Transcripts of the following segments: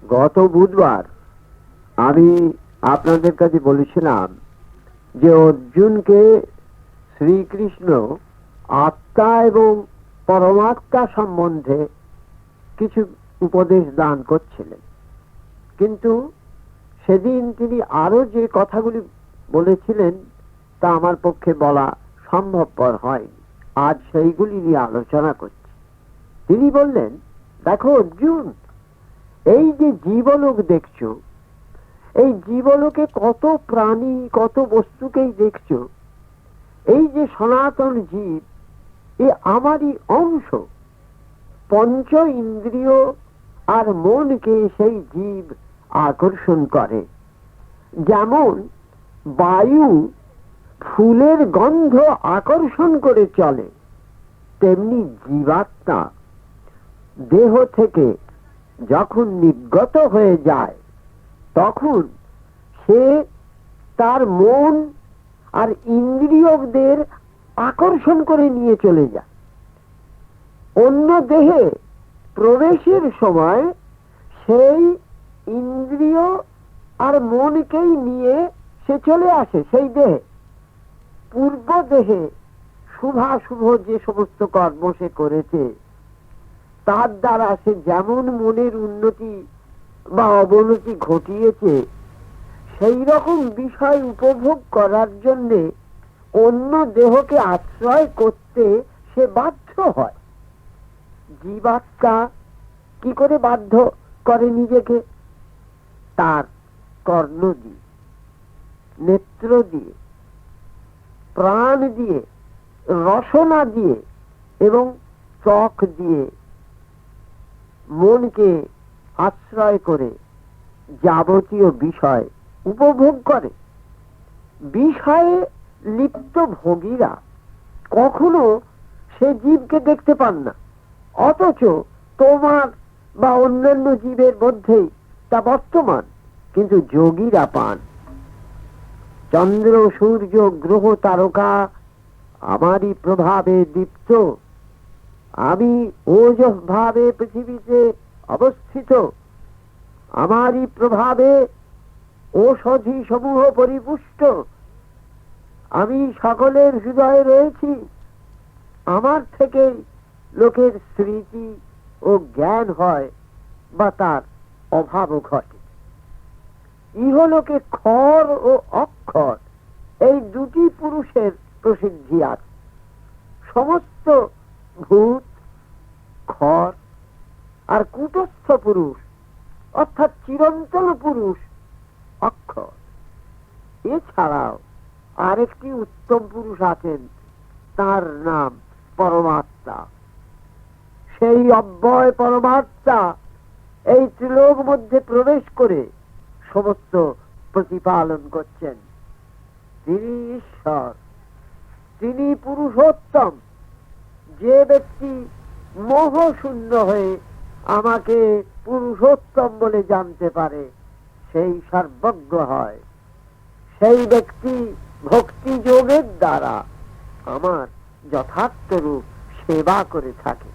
গত বুধবার আমি আপনাদের কাছে বলেছিলাম যে অর্জুনকে শ্রীকৃষ্ণ আত্মা এবং পরমাত্মা সম্বন্ধে কিছু উপদেশ দান করছিলেন, কিন্তু সেদিন তিনি আরো যে কথাগুলি বলেছিলেন তা আমার পক্ষে বলা সম্ভবপর হয়নি। আজ সেইগুলি নিয়ে আলোচনা করছি। তিনি বললেন, দেখো অর্জুন, এই যে জীবলোক দেখছো, এই জীবলোকে কত প্রাণী কত বস্তুকেই দেখছো, এই যে সনাতন জীব, এ আমারই অংশ। পঞ্চ ইন্দ্রিয় আর মনকে সেই জীব আকর্ষণ করে। যেমন বায়ু ফুলের গন্ধ আকর্ষণ করে চলে, তেমনি জীবাত্মা দেহ থেকে যখন নির্গত হয়ে যায় তখন সে তার মন আর ইন্দ্রিয়দের আকর্ষণ করে নিয়ে চলে যায়। অন্য দেহে প্রবেশের সময় সেই ইন্দ্রিয় আর মনকেই নিয়ে সে চলে আসে সেই দেহে। পূর্ব দেহে শুভাশুভ যে সমস্ত কর্ম সে করেছে তার দ্বারা সে যেমন মনের উন্নতি বা অবনতি ঘটিয়েছে, সেই রকম বিষয় উপভোগ করার জন্য অন্য দেহকে আশ্রয় করতে সে বাধ্য হয়। জীবাত্মা কি করে বাধ্য করে নিজেকে? তার কর্ণ দিয়ে, নেত্র দিয়ে, প্রাণ দিয়ে, রসনা দিয়ে এবং চোখ দিয়ে মনকে আশ্রয় করে যাবতীয় বিষয় উপভোগ করে। বিষয়ে লিপ্ত ভোগীরা কখনো সে জীবকে দেখতে পান না, অথচ তোমার বা অন্যান্য জীবের মধ্যেই তা বর্তমান, কিন্তু যোগীরা পান। চন্দ্র সূর্য গ্রহ তারকা আমারই প্রভাবে দীপ্ত, আমি ওজঃ ভাবে পৃথিবীতে অবস্থিত, আমারই প্রভাবে ঔষধি সমূহ পরিপুষ্ট, আমি সকলের হৃদয়ে রয়েছি, আমার থেকে লোকের স্মৃতি ও জ্ঞান হয় বা তার অভাবও ঘটে। ইহলোকে ক্ষর ও অক্ষর এই দুটি পুরুষের প্রসিদ্ধি আছে। সমস্ত ভূত ক্ষর আর কূটস্থ পুরুষ অর্থাৎ চিরন্তন পুরুষ অক্ষর। এছাড়াও আরেকটি উত্তম পুরুষ আছেন, তার নাম পরমাত্মা। সেই অব্যয় পরমাত্মা এই ত্রিলোক মধ্যে প্রবেশ করে সমস্ত প্রতিপালন করছেন। তিনি ঈশ্বর, তিনি পুরুষোত্তম। যে ব্যক্তি মোহ শূন্য হয়ে আমাকে পুরুষোত্তম বলে জানতে পারে সেই সর্বজ্ঞ হয়। সেই ব্যক্তি ভক্তি যোগের দ্বারা আমার যথার্থ রূপ সেবা করে থাকে।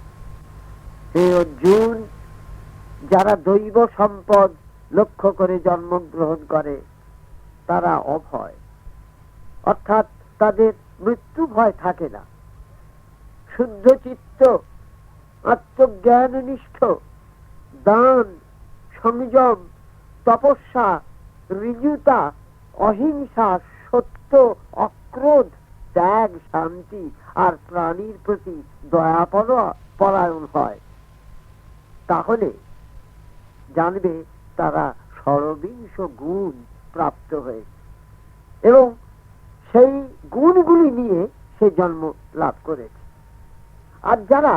হে অর্জুন, যারা দৈব সম্পদ লক্ষ্য করে জন্মগ্রহণ করে তারা অভয়, অর্থাৎ তাদের মৃত্যু ভয় থাকে না। শুদ্ধ চিত্ত, আত্মজ্ঞান নিষ্ঠ, দান, সংযম, তপস্যা, ঋজুতা, অহিংসা, সত্য, অক্রোধ, ত্যাগ, শান্তি আর প্রাণীর প্রতি দয়াপরায়ণ হয়, তাহলে জানবে তারা ষড়বিংশ গুণ প্রাপ্ত হয়েছে এবং সেই গুণগুলি নিয়ে সে জন্ম লাভ করেছে। আর যারা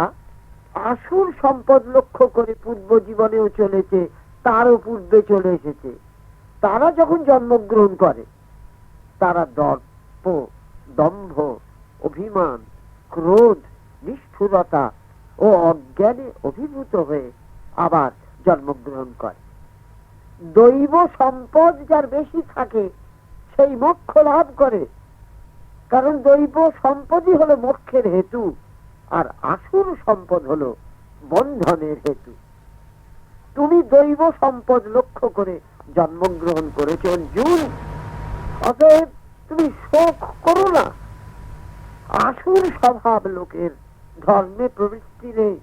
আসুর সম্পদ লক্ষ্য করে পূর্ব জীবনেও চলেছে, তারও পূর্বে চলে এসেছে, তারা যখন জন্মগ্রহণ করে তারা দর্প, দম্ভ, অভিমান, ক্রোধ, নিষ্ঠুরতা ও অজ্ঞানে অভিভূত হয়ে আবার জন্মগ্রহণ করে। দৈব সম্পদ যার বেশি থাকে সেই মোক্ষ লাভ করে, কারণ দৈব সম্পদই হলো মোক্ষের হেতু, আর আসুর সম্পদ হলো বন্ধনের হেতু। তুমি দৈব সম্পদ লক্ষ্য করে জন্মগ্রহণ করেছ অর্জুন, অতএব তুমি শোক করো না। আসুর স্বভাব লোকের, ধর্মে প্রবৃত্তি নেই,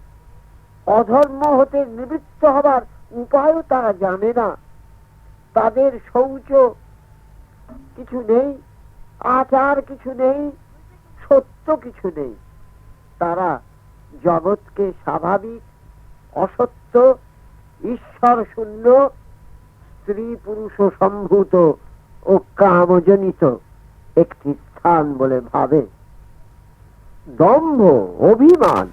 অধর্ম হতে নিবৃত্ত হবার উপায়ও তারা জানে না। তাদের শৌচ কিছু নেই, আচার কিছু নেই, সত্য কিছু নেই। তারা জগৎকে স্বাভাবিক, অসত্য, ঈশ্বর শূন্য, স্ত্রী পুরুষ সম্ভূত ও কামজনিত একটি স্থান বলে ভাবে। দম্ভ, অভিমান,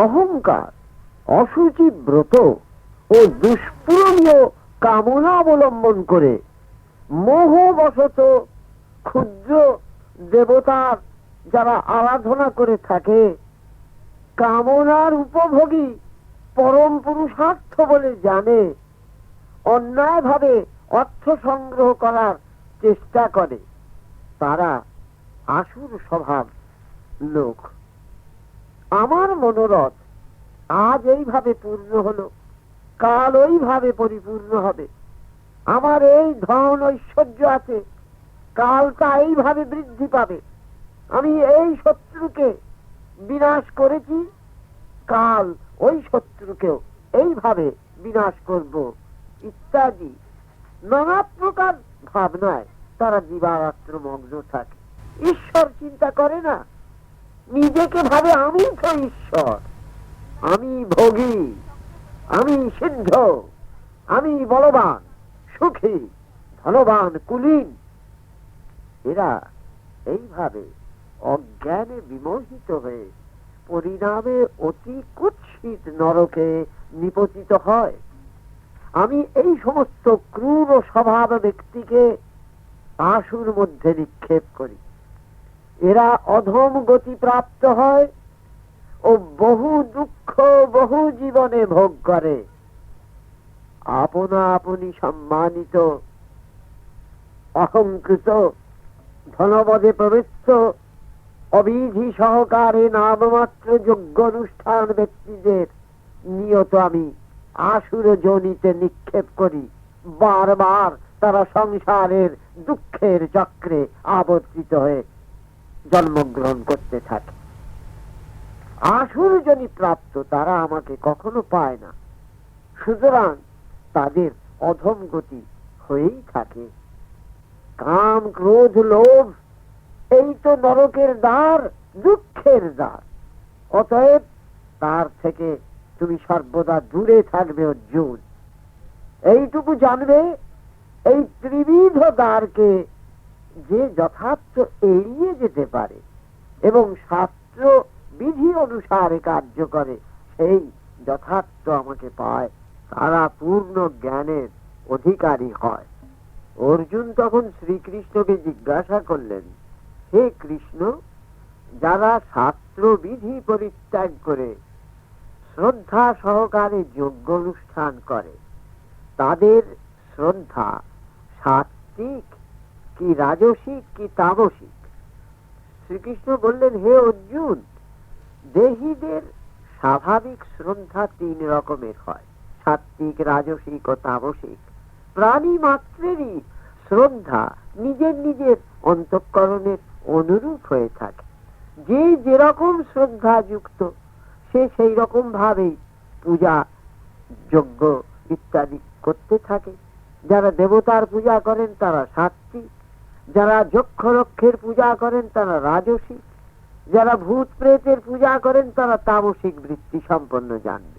অহংকার, অসুচি ব্রত ও দুষ্পূরণীয় কামনা অবলম্বন করে মোহবশত ক্ষুদ্র দেবতার যারা আরাধনা করে থাকে, কামনার উপভোগী পরম পুরুষার্থ বলে জানে, অন্যায়ভাবে অর্থ সংগ্রহ করার চেষ্টা করে, তারা আসুর স্বভাব লোক। আমার মনোরথ আজ এইভাবে পূর্ণ হলো, কাল ওইভাবে পরিপূর্ণ হবে। আমার এই ধন ঐশ্বর্য আছে, কাল তা এইভাবে বৃদ্ধি পাবে। আমি এই শত্রুকে বিনাশ করেছি, কাল ওই শত্রুকেও এইভাবে বিনাশ করব, ইত্যাদি নানা প্রকার ভাবনায় তারা দিবারাত্র মগ্ন থাকে। ঈশ্বর চিন্তা করে না, নিজেকে ভাবে আমি তো ঈশ্বর, আমি ভোগী, আমি সিদ্ধ, আমি বলবান, সুখী, ধনবান, কুলীন। এরা এইভাবে অজ্ঞানে বিমোহিত হয়ে পরিণামে অতি কুৎসিত নরকে নিপতিত হয়। আমি এই সমস্ত ক্রূর স্বভাব ব্যক্তিকে আসুর মধ্যে নিক্ষেপ করি। এরা অধম গতি প্রাপ্ত হয় ও বহু দুঃখ বহু জীবনে ভোগ করে। আপনা আপনি সম্মানিত, অহংকৃত, ধনবদে প্রবৃত্ত, অবিধি সহকারে নামমাত্র যোগ্য অনুষ্ঠান ব্যক্তিদের নিয়ত আমি আসুর যোনিতে নিক্ষেপ করি। বারবার তারা সংসারের দুঃখের চক্রে আবর্তিত হয়ে জন্মগ্রহণ করতে থাকে। আসুর যোনি প্রাপ্ত তারা আমাকে কখনো পায় না, সুতরাং তাদের অধম গতি হয়েই থাকে। কাম, ক্রোধ, লোভ এই তো নরকের দ্বার, দুঃখের দ্বার। অতএব তার থেকে তুমি সর্বদা দূরে থাকবে অর্জুন। এইটুকু জানবে, এই ত্রিবিধ দ্বারকে যে যথার্থ এড়িয়ে যেতে পারে এবং শাস্ত্র বিধি অনুসারে কার্য করে, সেই যথার্থ আমাকে পায়, তারা পূর্ণ জ্ঞানের অধিকারী হয়। অর্জুন তখন শ্রীকৃষ্ণকে জিজ্ঞাসা করলেন, হে কৃষ্ণ, যারা শাস্ত্র বিধি পরিত্যাগ করে শ্রদ্ধা সহকারে যজ্ঞ অনুষ্ঠান করে, তাদের শ্রদ্ধা সাত্বিক কি রাজসিক কি তামসিক? শ্রীকৃষ্ণ বললেন, হে অর্জুন, দেহীদের স্বাভাবিক শ্রদ্ধা তিন রকমের হয়, সাত্বিক, রাজসিক ও তামসিক। প্রাণী মাত্রেরই শ্রদ্ধা নিজের নিজের অন্তঃকরণের অনুরূপ হয়ে থাকে। যে যেরকম শ্রদ্ধা যুক্ত সে সেই রকম ভাবেই পূজা, যজ্ঞ ইত্যাদি করতে থাকে। যারা দেবতার পূজা করেন তারা সাত্বিক, যারা যক্ষ রক্ষের পূজা করেন তারা রাজসিক, যারা ভূত প্রেতের পূজা করেন তারা তামসিক বৃত্তি সম্পন্ন জানবে।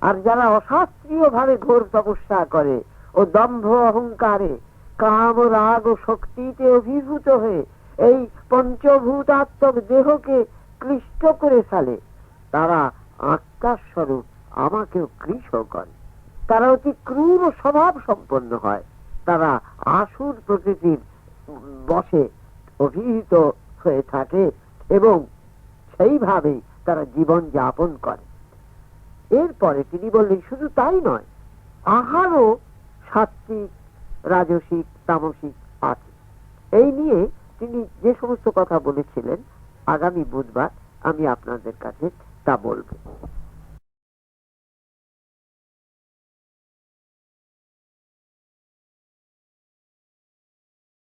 আর যারা অশাস্ত্রীয় ভাবে ঘোর তপস্যা করে ও দম্ভ অহংকারে কাম রাগ ও শক্তিতে অভিভূত হয়ে এই পঞ্চভূতাত্মক দেহকে ক্লিষ্ট করে ফেলে, তারা আত্মার স্বরূপ আমাকেও কৃশ করে। তারা অতি ক্রূর স্বভাব সম্পন্ন হয়, তারা আসুর প্রকৃতির বশে অভিহিত হয়ে থাকে এবং সেইভাবেই তারা জীবন যাপন করে। এরপরে তিনি বললেন, শুধু তাই নয়, আহারও সাত্বিক, রাজসিক, তামসিক আছে। এই নিয়ে তিনি যে সমস্ত কথা বলেছিলেন, আগামী বুধবার আমি আপনাদের কাছে তা বলবো।